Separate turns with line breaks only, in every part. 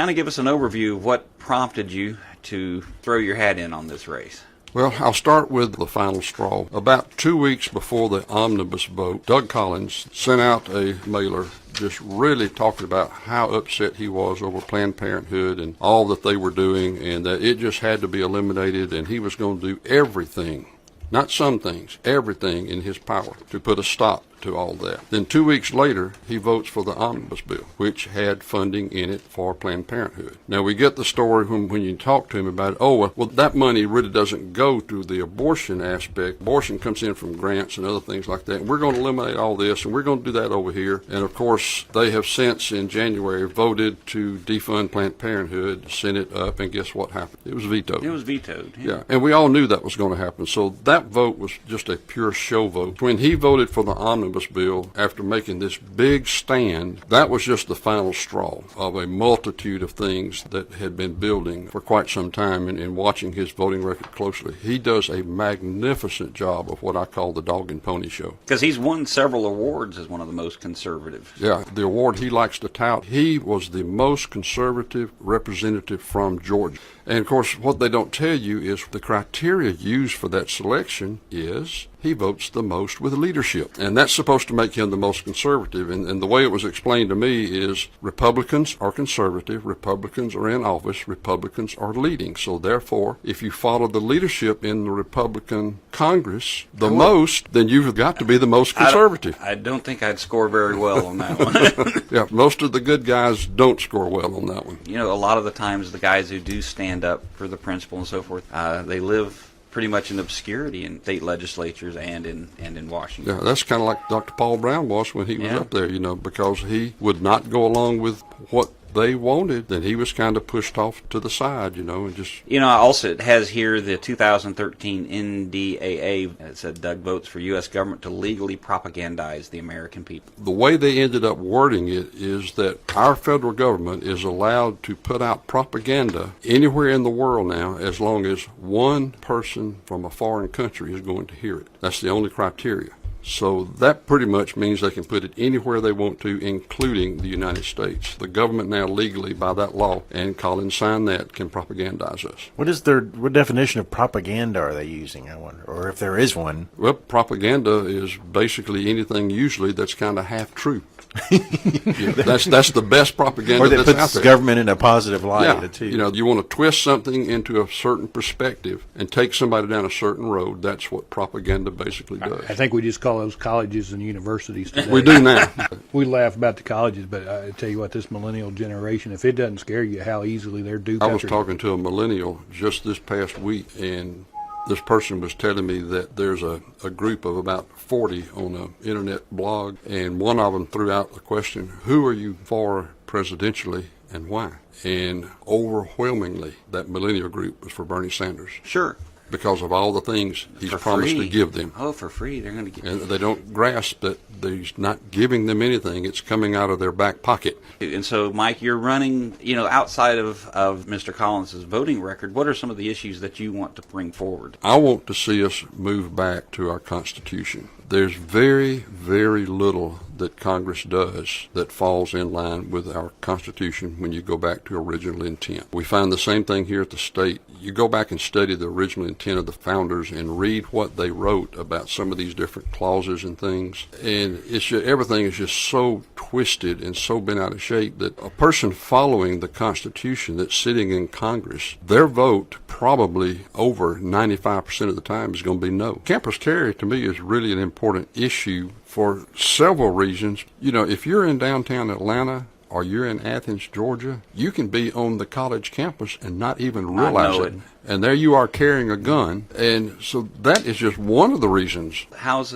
Kind of give us an overview of what prompted you to throw your hat in on this race.
Well, I'll start with the final straw. About 2 weeks before the omnibus vote, Doug Collins sent out a mailer just really talking about how upset he was over Planned Parenthood and all that they were doing, and that it just had to be eliminated, and he was going to do everything, not some things, everything in his power to put a stop to all that. Then 2 weeks later, he votes for the omnibus bill, which had funding in it for Planned Parenthood. Now, we get the story when you talk to him about it, well, that money really doesn't go to the abortion aspect. Abortion comes in from grants and other things like that. And we're going to eliminate all this, and we're going to do that over here. And, of course, they have since, in January, voted to defund Planned Parenthood, sent it up, and guess what happened? It was vetoed.
It was vetoed.
Yeah, and we all knew that was going to happen. So that vote was just a pure show vote. When he voted for the omnibus bill, after making this big stand, that was just the final straw of a multitude of things that had been building for quite some time. And watching his voting record closely, he does a magnificent job of what I call the dog and pony show.
Because he's won several awards as one of the most conservative.
Yeah, the award he likes to tout, he was the most conservative representative from Georgia. And, of course, what they don't tell you is the criteria used for that selection is he votes the most with leadership. And that's supposed to make him the most conservative. And the way it was explained to me is Republicans are conservative, Republicans are in office, Republicans are leading. So, therefore, if you follow the leadership in the Republican Congress the most, then you've got to be the most conservative.
I don't think I'd score very well on that one.
Yeah, most of the good guys don't score well on that one.
You know, a lot of the times the guys who do stand up for the principle and so forth, they live pretty much in obscurity in state legislatures and in Washington.
Yeah, that's kind of like Dr. Paul Brown was when he was up there, because he would not go along with what they wanted, then he was kind of pushed off to the side, and just...
Also it has here the 2013 NDAA. It said Doug votes for U.S. government to legally propagandize the American people.
The way they ended up wording it is that our federal government is allowed to put out propaganda anywhere in the world now as long as one person from a foreign country is going to hear it. That's the only criteria. So that pretty much means they can put it anywhere they want to, including the United States. The government now legally, by that law, and Collins signed that, can propagandize us.
What definition of propaganda are they using, I wonder, or if there is one?
Well, propaganda is basically anything usually that's kind of half true. That's the best propaganda that's out there. Or that puts
government in a positive light, too.
You want to twist something into a certain perspective and take somebody down a certain road. That's what propaganda basically does.
I think we just call those colleges and universities today.
We do now.
We laugh about the colleges, but I tell you what, this millennial generation, if it doesn't scare you how easily they're duped.
I was talking to a millennial just this past week, and this person was telling me that there's a group of about 40 on an internet blog, and one of them threw out the question, who are you for presidentially and why? And overwhelmingly, that millennial group was for Bernie Sanders.
Sure.
Because of all the things he's
for
promised
free.
to give them.
Oh, for free, they're going to get.
And they don't grasp that he's not giving them anything. It's coming out of their back pocket.
And so, Mike, you're running, outside of Mr. Collins' voting record, what are some of the issues that you want to bring forward?
I want to see us move back to our Constitution. There's very, very little that Congress does that falls in line with our Constitution when you go back to original intent. We find the same thing here at the state. You go back and study the original intent of the founders and read what they wrote about some of these different clauses and things. And everything is just so twisted and so bent out of shape that a person following the Constitution that's sitting in Congress, their vote probably over 95% of the time is going to be no. Campus carry, to me, is really an important issue for several reasons. If you're in downtown Atlanta or you're in Athens, Georgia, you can be on the college campus and not even realize it. And there you are carrying a gun. And so that is just one of the reasons.
How's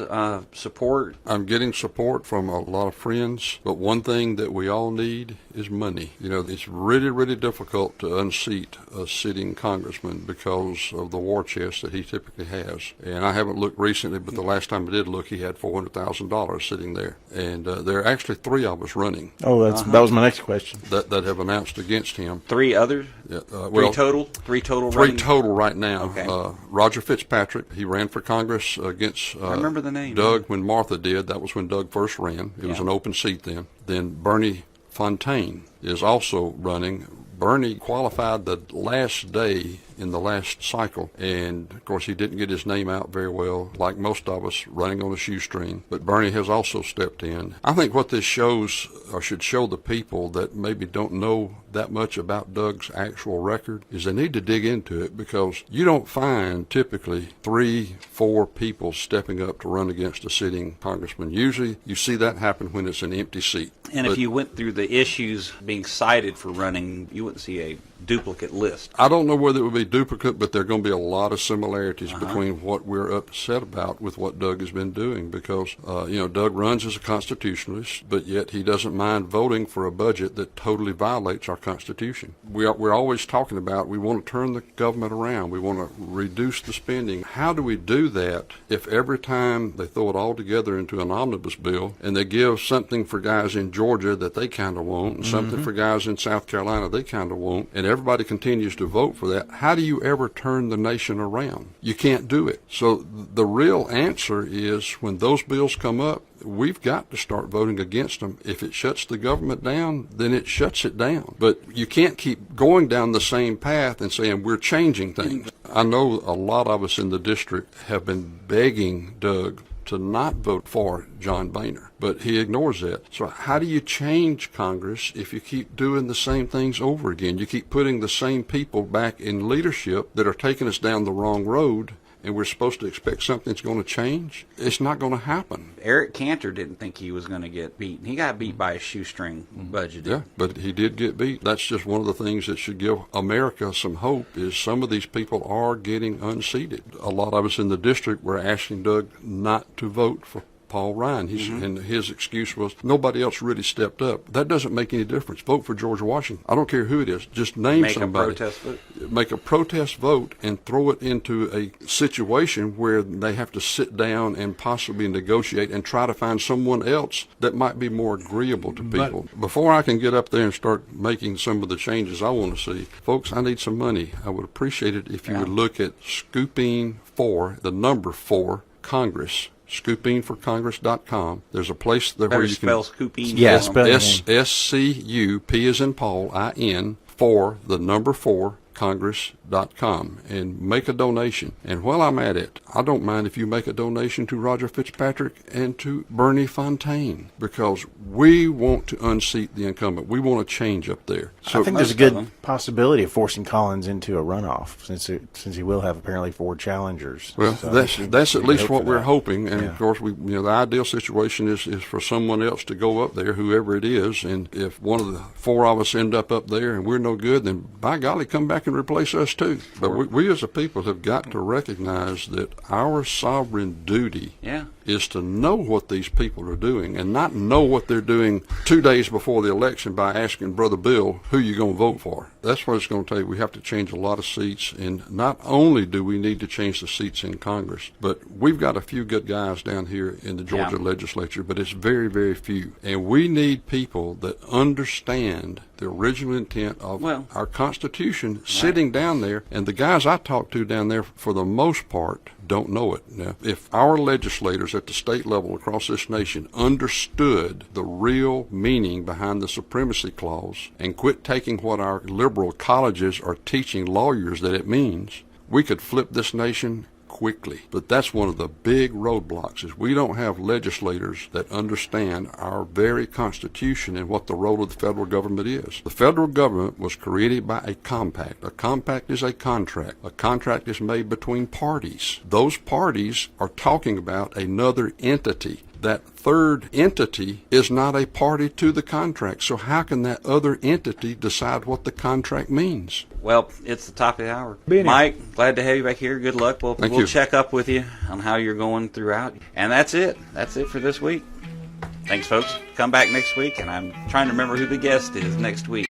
support?
I'm getting support from a lot of friends. But one thing that we all need is money. It's really, really difficult to unseat a sitting congressman because of the war chest that he typically has. And I haven't looked recently, but the last time I did look, he had $400,000 sitting there. And there are actually 3 of us running.
Oh, that was my next question.
That have announced against him.
3 others?
Yeah,
3 total? 3 total running?
3 total right now.
Okay.
Roger Fitzpatrick, he ran for Congress against
I remember the name.
Doug when Martha did. That was when Doug first ran. It was an open seat then. Then Bernie Fontaine is also running. Bernie qualified the last day in the last cycle, and of course he didn't get his name out very well, like most of us, running on a shoestring. But Bernie has also stepped in. I think what this shows, or should show the people that maybe don't know that much about Doug's actual record, is they need to dig into it, because you don't find typically 3-4 people stepping up to run against a sitting congressman. Usually you see that happen when it's an empty seat.
And if you went through the issues being cited for running, you wouldn't see a duplicate list.
I don't know whether it would be duplicate, but there are going to be a lot of similarities between what we're upset about with what Doug has been doing, because, Doug runs as a constitutionalist, but yet he doesn't mind voting for a budget that totally violates our Constitution. We're always talking about we want to turn the government around. We want to reduce the spending. How do we do that if every time they throw it all together into an omnibus bill and they give something for guys in Georgia that they kind of want and something for guys in South Carolina they kind of want, and everybody continues to vote for that? How do you ever turn the nation around? You can't do it. So the real answer is, when those bills come up, we've got to start voting against them. If it shuts the government down, then it shuts it down. But you can't keep going down the same path and saying we're changing things. I know a lot of us in the district have been begging Doug to not vote for John Boehner, but he ignores that. So how do you change Congress if you keep doing the same things over again? You keep putting the same people back in leadership that are taking us down the wrong road, and we're supposed to expect something's going to change? It's not going to happen.
Eric Cantor didn't think he was going to get beat. He got beat by a shoestring budget.
Yeah, but he did get beat. That's just one of the things that should give America some hope, is some of these people are getting unseated. A lot of us in the district were asking Doug not to vote for Paul Ryan. And his excuse was nobody else really stepped up. That doesn't make any difference. Vote for George Washington. I don't care who it is. Just name somebody.
Make a protest vote.
Make a protest vote and throw it into a situation where they have to sit down and possibly negotiate and try to find someone else that might be more agreeable to people. Before I can get up there and start making some of the changes I want to see, folks, I need some money. I would appreciate it if you would look at Scupin for the number 4 Congress. ScupinForCongress.com. There's a place there where you can
spell Scupin.
Yeah, spell
SCUP as in Paul, IN, for the number 4 Congress.com, and make a donation. And while I'm at it, I don't mind if you make a donation to Roger Fitzpatrick and to Bernie Fontaine, because we want to unseat the incumbent. We want to change up there.
So I think there's a good possibility of forcing Collins into a runoff, since he will have apparently 4 challengers.
Well,
so
that's at least what we're hoping. And
Yeah.
of course, the ideal situation is for someone else to go up there, whoever it is. And if one of the 4 of us end up there and we're no good, then by golly, come back and replace us too. But we as a people have got to recognize that our sovereign duty is to know what these people are doing, and not know what they're doing 2 days before the election by asking Brother Bill, who you going to vote for? That's what it's going to take. We have to change a lot of seats, and not only do we need to change the seats in Congress, but we've got a few good guys down here in the Georgia legislature, but it's very, very few. And we need people that understand the original intent of our Constitution sitting down there, and the guys I talk to down there, for the most part, don't know it. Now, if our legislators at the state level across this nation understood the real meaning behind the Supremacy Clause and quit taking what our liberal colleges are teaching lawyers that it means, we could flip this nation quickly. But that's one of the big roadblocks, is we don't have legislators that understand our very Constitution and what the role of the federal government is. The federal government was created by a compact. A compact is a contract. A contract is made between parties. Those parties are talking about another entity. That third entity is not a party to the contract. So how can that other entity decide what the contract means?
Well, it's the top of the hour.
Being here.
Mike, glad to have you back here. Good luck. We'll
Thank you.
check up with you on how you're going throughout. And that's it. That's it for this week. Thanks, folks. Come back next week, and I'm trying to remember who the guest is next week.